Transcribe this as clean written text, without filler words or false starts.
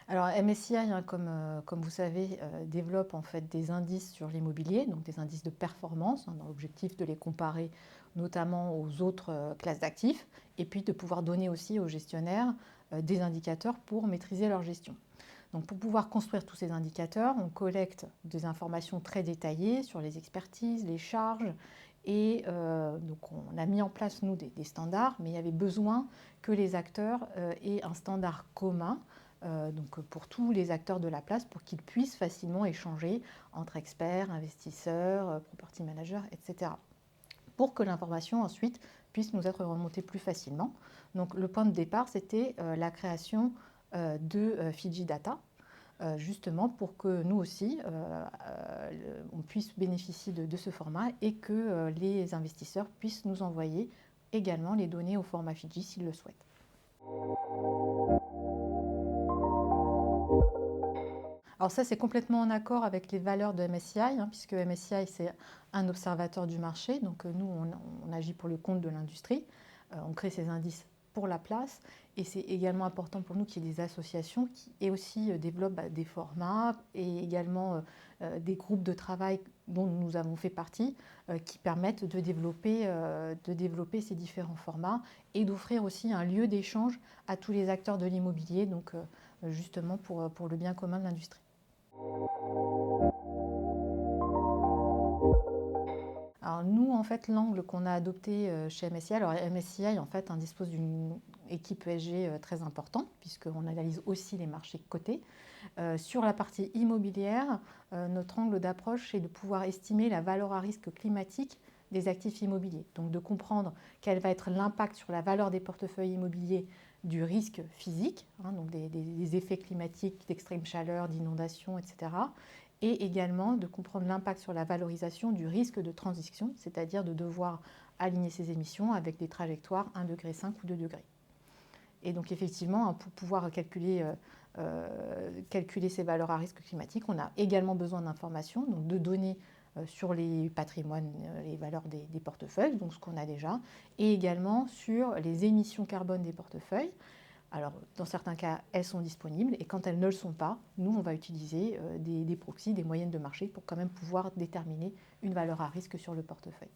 Alors MSCI, hein, comme vous savez, développe en fait des indices sur l'immobilier, donc des indices de performance, hein, dans l'objectif de les comparer notamment aux autres classes d'actifs, et puis de pouvoir donner aussi aux gestionnaires des indicateurs pour maîtriser leur gestion. Donc pour pouvoir construire tous ces indicateurs, on collecte des informations très détaillées sur les expertises, les charges, et donc on a mis en place, nous, des standards, mais il y avait besoin que les acteurs aient un standard commun, donc pour tous les acteurs de la place, pour qu'ils puissent facilement échanger entre experts, investisseurs, property managers, etc. Pour que l'information ensuite puisse nous être remontée plus facilement. Donc le point de départ, c'était la création de Fiji Data, justement pour que nous aussi, on puisse bénéficier de ce format et que les investisseurs puissent nous envoyer également les données au format Fiji s'ils le souhaitent. Alors ça, c'est complètement en accord avec les valeurs de MSCI, hein, puisque MSCI, c'est un observateur du marché. Donc nous, on agit pour le compte de l'industrie. On crée ces indices pour la place. Et c'est également important pour nous qu'il y ait des associations qui et aussi développent des formats et également des groupes de travail dont nous avons fait partie, qui permettent de développer ces différents formats et d'offrir aussi un lieu d'échange à tous les acteurs de l'immobilier, donc justement pour le bien commun de l'industrie. Alors nous, en fait, l'angle qu'on a adopté chez MSCI, alors MSCI, en fait, dispose d'une équipe ESG très importante, puisqu'on analyse aussi les marchés cotés. Sur la partie immobilière, notre angle d'approche est de pouvoir estimer la valeur à risque climatique des actifs immobiliers. Donc de comprendre quel va être l'impact sur la valeur des portefeuilles immobiliers du risque physique, hein, donc des effets climatiques, d'extrême chaleur, d'inondation, etc. Et également de comprendre l'impact sur la valorisation du risque de transition, c'est-à-dire de devoir aligner ses émissions avec des trajectoires 1,5 degré ou 2 degrés. Et donc effectivement, pour pouvoir calculer ces valeurs à risque climatique, on a également besoin d'informations, donc de données sur les patrimoines, les valeurs des portefeuilles, donc ce qu'on a déjà, et également sur les émissions carbone des portefeuilles. Alors, dans certains cas, elles sont disponibles, et quand elles ne le sont pas, nous, on va utiliser des proxys, des moyennes de marché, pour quand même pouvoir déterminer une valeur à risque sur le portefeuille.